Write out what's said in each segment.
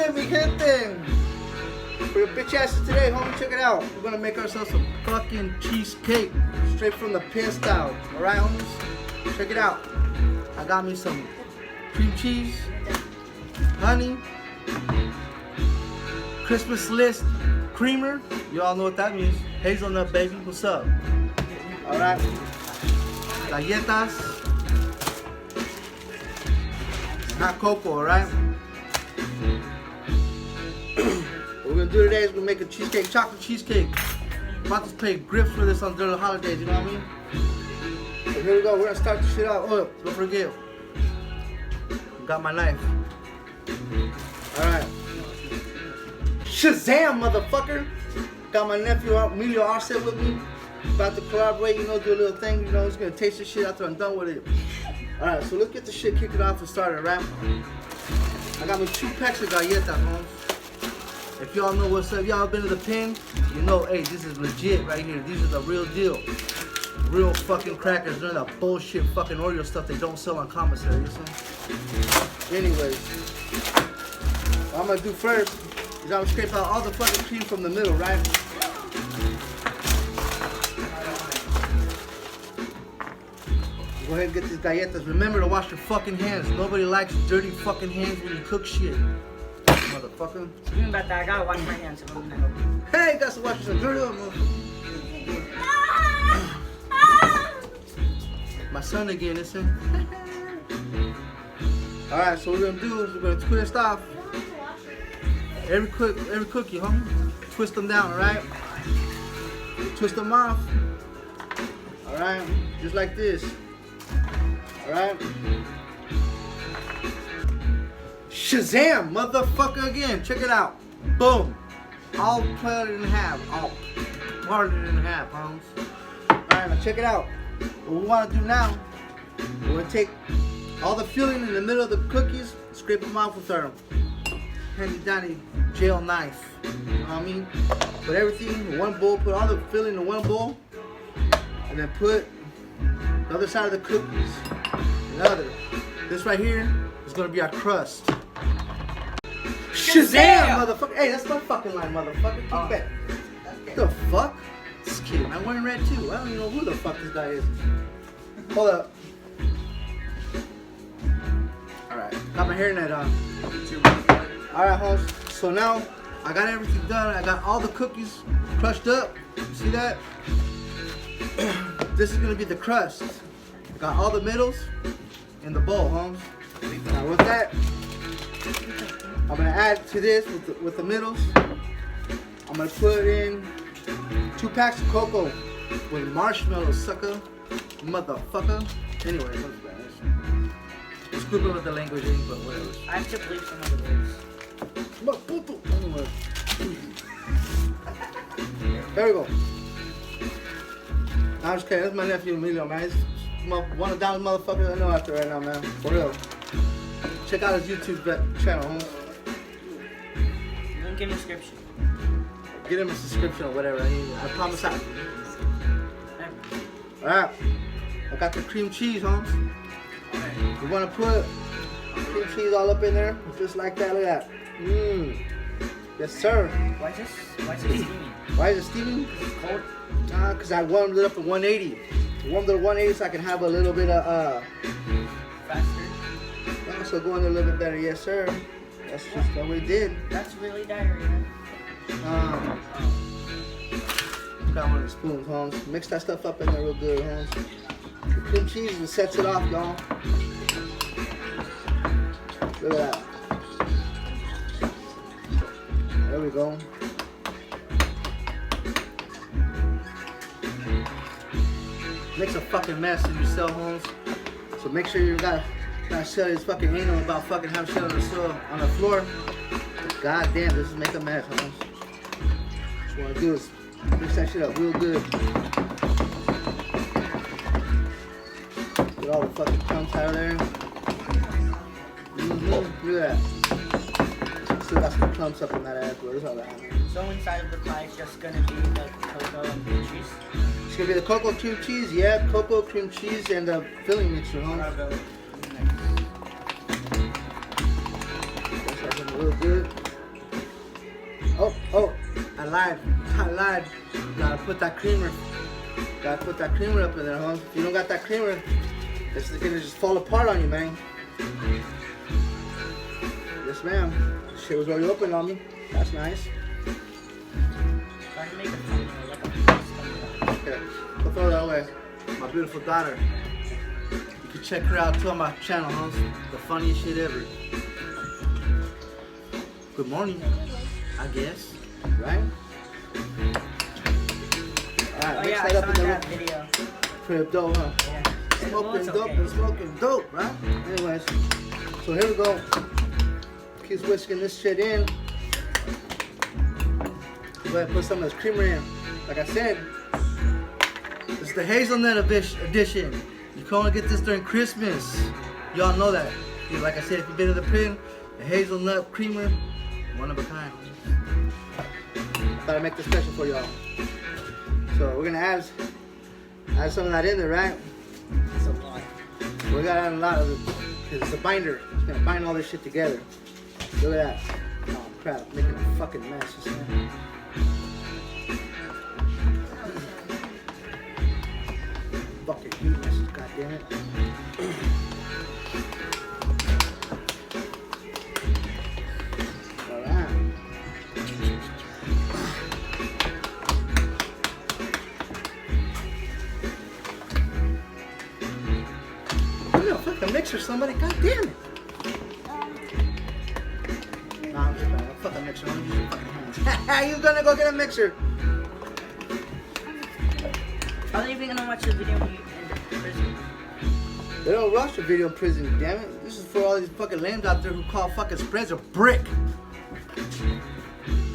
it, mi gente? For your bitch asses today, homie, check it out. We're gonna make ourselves some fucking cheesecake. Straight from the pin style. Alright, homies? Check it out. I got me some cream cheese, honey, Christmas list creamer. You all know what that means. Hazelnut, baby. What's up? Alright. Galletas. Hot cocoa, alright? What we're gonna do today is we're gonna make a cheesecake, chocolate cheesecake. I'm about to play grips for this during the holidays, you know what I mean? So here we go, we're gonna start the shit out. Oh, don't forget. Got my knife. Alright. Shazam, motherfucker! Got my nephew Emilio Arce with me. About to collaborate, you know, do a little thing, you know, he's gonna taste this shit after I'm done with it. Alright, so let's get the shit kicked off and started, right? I got me 2 packs of galletas, homes. If y'all know what's up, y'all been to the pen, you know, hey, this is legit right here. These are the real deal. Real fucking crackers. None of that bullshit fucking Oreo stuff they don't sell on commissary, you see? Anyways, what I'm gonna do first is I'm gonna scrape out all the fucking cream from the middle, right? Go ahead and get these galletas. Remember to wash your fucking hands. Nobody likes dirty fucking hands when you cook shit. Motherfucker. I got one hand, so I'm gonna help you. Hey, got to wash some dirty up, my son again, listen. Alright, so what we're gonna do is we're gonna twist off every cookie, homie. Twist them down, alright? Twist them off. Alright, just like this. Alright? Shazam, motherfucker again. Check it out. Boom. All cut it in half. All parted in half, homes. Alright, now check it out. What we want to do now, we're going to take all the filling in the middle of the cookies, scrape them off with our handy dandy jail knife. You know what I mean? Put everything in one bowl, put all the filling in one bowl, and then put the other side of the cookies in the other. This right here is going to be our crust. Shazam, motherfucker! Hey, that's my fucking line, motherfucker. Keep back. What the fuck? This kid, I'm wearing red too. I don't even know who the fuck this guy is. Hold up. Alright, got my hairnet on. Alright, homes. So now, I got everything done. I got all the cookies crushed up. See that? This is gonna be the crust. I got all the middles in the bowl, homes. Now with that, I'm gonna add to this with the middles. I'm gonna put in 2 packs of cocoa with marshmallows, sucker, motherfucker. Anyway, that's Spanish. It's stupid with the language, but whatever. I have to bleep some of the words. Anyway. There we go. I'm just kidding. That's my nephew Emilio, man. He's one of the down motherfuckers I know out there right now, man. For real. Check out his YouTube channel, homie. Link in the description. Get him a subscription or whatever. I promise I. Alright. I got the cream cheese, homes. We want to put cream cheese all up in there. Just like that. Look at that. Mmm. Yes, sir. Why is it steaming? Why is it steaming? Because it's cold. Because I warmed it up to 180. Warmed it to 180 so I can have a little bit of Faster? So going a little bit better. Yes, sir. That's just what we did. That's really diarrhea. Got one of the spoons, Holmes. Mix that stuff up in there real good, Holmes. The cream cheese just sets it off, y'all. Look at that. There we go. Makes a fucking mess in your cell, Holmes. So make sure you gotta shut his fucking anal about fucking having shit on the floor. God damn, this is make a mess, Holmes. What you wanna do is mix that shit up real good. Get all the fucking clumps out of there. Look at that. Still got some clumps up in that ass, bro. That's all that. So inside of the pie is just gonna be the cocoa and cream cheese? It's gonna be the cocoa cream cheese, yeah, cocoa cream cheese and the filling mixture, huh? That's real good. lied. Gotta put that creamer. Gotta put that creamer up in there, huh? If you don't got that creamer, it's gonna just fall apart on you, man. Yes, ma'am. Shit was already open on me. That's nice. Trying to make it funny, like a Okay, go throw that away. My beautiful daughter. You can check her out too on my channel, huh? The funniest shit ever. Good morning, I guess. Right? Alright, mix yeah, that I up saw in the that video. pretty dope, huh? Yeah. Smoking dope and smoking dope, right? Anyways, so here we go. Keep whisking this shit in. Go ahead and put some of this creamer in. Like I said, it's the hazelnut edition. You can only get this during Christmas. Y'all know that. Like I said, if you've been to the print, the hazelnut creamer, one of a kind. Thought I'd make this special for y'all. So we're gonna add some of that in there, right? It's a lot. We gotta add a lot of it because it's a binder. It's gonna bind all this shit together. Look at that. Oh crap, making a fucking mess. Fucking heat messes, goddammit. Alright. Give me a fucking mixer, somebody, goddammit. Nah, I'm just playing. Fuck a mixer. I'm using your fucking hands. You gonna go get a mixer? How are they even gonna watch the video when you in the prison? They don't rush the video in prison, damn it. This is for all these fucking lames out there who call fucking spreads a brick.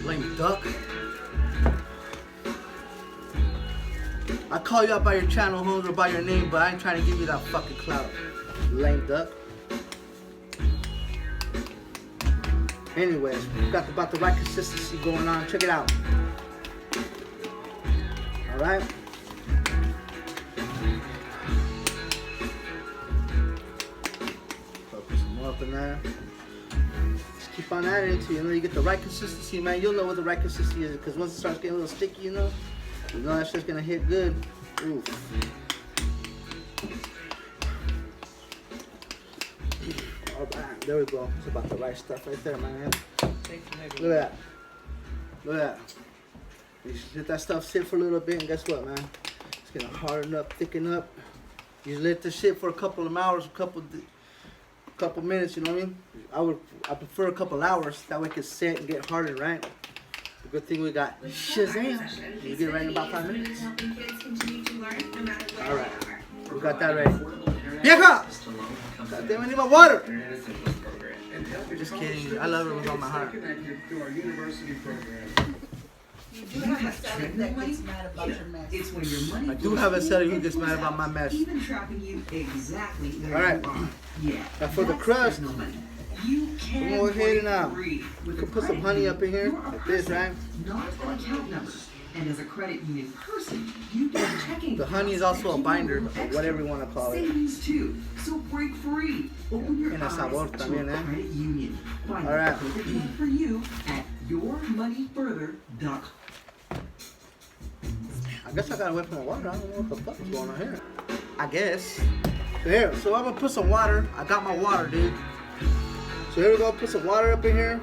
Lame duck. I call you out by your channel, homes, or by your name, but I ain't trying to give you that fucking clout. Lame duck. Anyways, we got about the right consistency going on. Check it out. Alright. Put some more up in there. Just keep on adding until you get the right consistency, man. You'll know what the right consistency is because once it starts getting a little sticky, you know that shit's gonna hit good. Oof. Alright, there we go. It's about the right stuff right there, man. Look at that. Look at that. You just let that stuff sit for a little bit, and guess what, man? It's gonna harden up, thicken up. You just let this shit for a couple of hours, couple minutes. You know what I mean? I prefer a couple hours. That way it can set and get harder, right? The good thing we got Shazam. You get it right in about 5 minutes. All right, we got that ready. Vieja! God damn, I need my water. Just kidding. I love it with all my heart. You do have a seller that gets mad about your mess. It's when your money I do have a seller who gets mad about my mess. Even trapping you exactly where All right. you are. Yeah. Now for the crust, you can go ahead and break free. we can put some honey up in here, like this, right? Not an account number. And as a credit union person, you get checking. The honey is also a binder, or whatever you want to call it. Savings too. So break free. Open your Tiene eyes sabor to también, a credit union. Find All right. the perfect one for you at yourmoneyfurther.com. I guess I gotta wait for my water. I don't know what the fuck is going on here. I guess. So here, so I'm gonna put some water. I got my water, dude. So here we go, put some water up in here.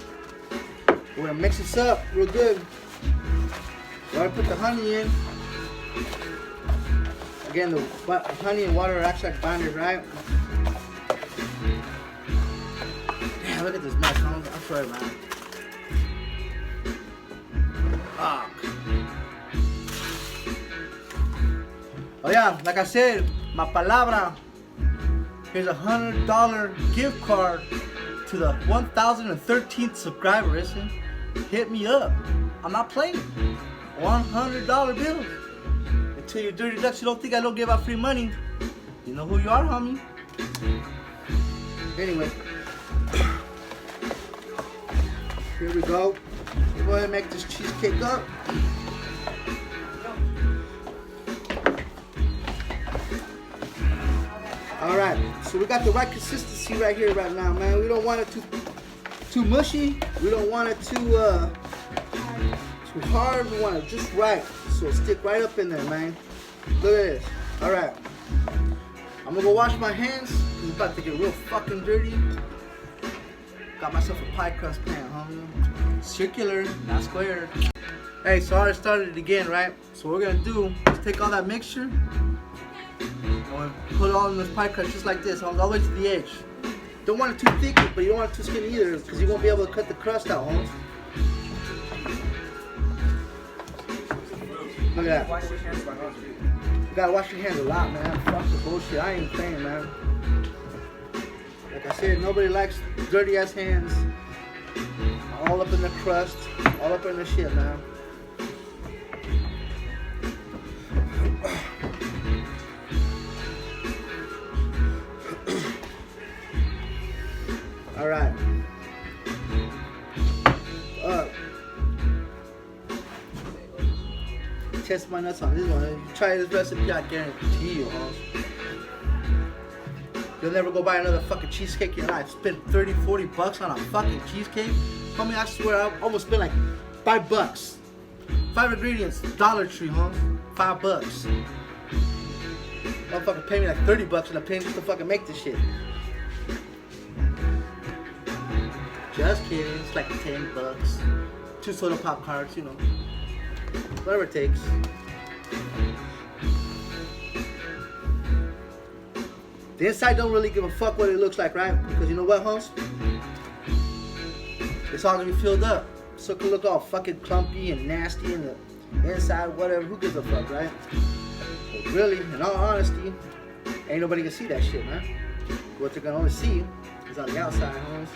We're gonna mix this up real good. We're gonna put the honey in. Again, the honey and water are actually like binders, right? Damn, look at this mess, huh? I'm sorry, man. Fuck. Oh yeah, like I said, my palabra. Here's $100 gift card to the 1,013th subscriber. Listen, hit me up. I'm not playing. $100 bills. Until you dirty ducks, you don't think I don't give out free money. You know who you are, homie. Anyway, here we go. Go ahead and make this cheesecake up. Alright, so we got the right consistency right here right now, man. We don't want it too mushy. We don't want it too too hard. We want it just right. So stick right up in there, man. Look at this. All right. I'm gonna go wash my hands. It's about to get real fucking dirty. Got myself a pie crust pan, homie. Circular, not square. Hey, so I already started it again, right? So what we're gonna do is take all that mixture and we'll put it all in this pie crust just like this, homie, all the way to the edge. Don't want it too thick, but you don't want it too skinny either, because you won't be able to cut the crust out, homie. Look at that. Wash your hands. You gotta wash your hands a lot, man. Fuck the bullshit. I ain't playing, man. Like I said, nobody likes dirty ass hands. All up in the crust, all up in the shit, man. All right. Test my nuts on this one. If you try this recipe, I guarantee you, huh? You'll never go buy another fucking cheesecake in your life. Spend 30, 40 bucks on a fucking cheesecake. Homie, I swear I almost spent like $5. 5 ingredients, Dollar Tree, huh? $5. Motherfucker pay me like 30 bucks in a pen just to fucking make this shit. Just kidding, it's like 10 bucks. 2 soda pop cards, you know. Whatever it takes. The inside don't really give a fuck what it looks like, right? Because you know what, Holmes? It's all gonna be filled up. So it can look all fucking clumpy and nasty in the inside, whatever. Who gives a fuck, right? But really, in all honesty, ain't nobody gonna see that shit, man. What they're gonna only see is on the outside, Holmes.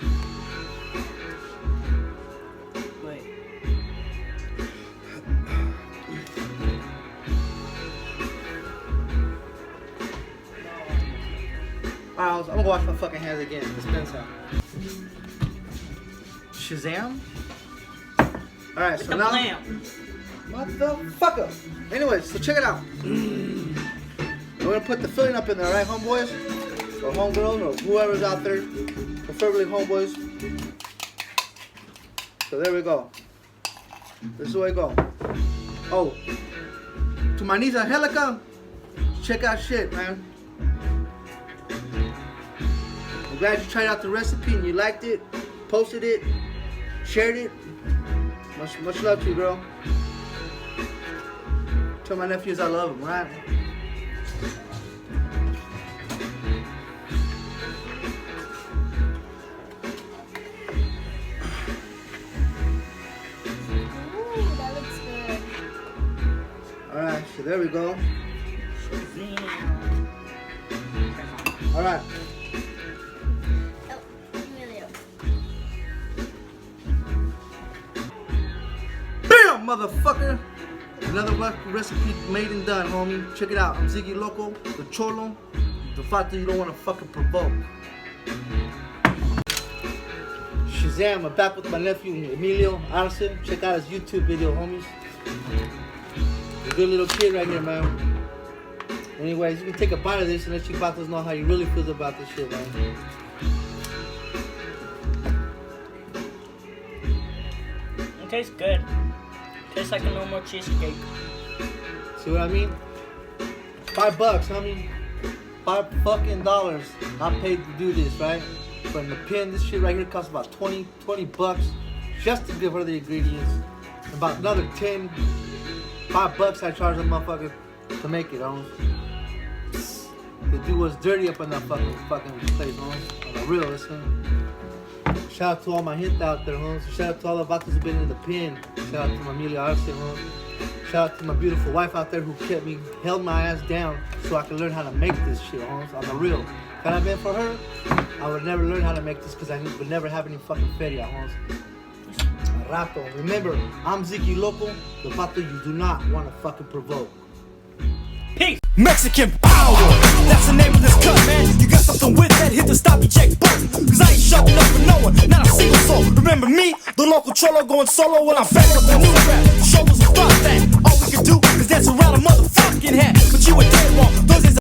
Wait. Alright, I'm gonna wash my fucking hands again. Dispense out. Shazam? Alright, so now. Motherfucker! Anyways, so check it out. We're gonna put the filling up in there, right, homeboys? Or homegirls, or whoever's out there. Preferably homeboys. So there we go. This is the way it go. Oh. To my niece Angelica, check out shit, man. I'm glad you tried out the recipe and you liked it, posted it, shared it. Much love to you, girl. Tell my nephews I love them, right? Ooh, that looks good. Alright, so there we go. Alright. Bam, motherfucker! Another recipe made and done, homie. Check it out. I'm ZIGGY LOCO, the CHOLO, the fact that you don't want to fucking provoke. Shazam, I'm back with my nephew Emilio Arce. Check out his YouTube video, homies. A good little kid right here, man. Anyways, you can take a bite of this and let you about to know how you really feel about this shit, man. It tastes good. Tastes like a normal cheesecake. See what I mean? $5, homie. $5 fucking dollars I paid to do this, right? But in the pen, this shit right here costs about 20 bucks just to give her the ingredients. About another $5 I charge a motherfucker to make it, homie. The dude was dirty up in that fucking place, homie. On the real, listen. Shout out to all my hint out there, homes. Shout out to all the vatos who've been in the pen. Shout out to my Emilio Arce, homes. Shout out to my beautiful wife out there who held my ass down so I could learn how to make this shit, homes. On the real. Had I been for her, I would never learn how to make this because I would never have any fucking feria, homes. Rato. Remember, I'm ZIGGY LOCO, the vato you do not want to fucking provoke. Peace! Mexican power, that's the name of this cut, man. You got something with that, hit the stop and check button. Cause I ain't shutting up for no one, not a single soul. Remember me, the local cholo going solo when I'm back up the new rap. Shoulders will stop that. All we can do is dance around a motherfucking hat. But you were dead wrong, those is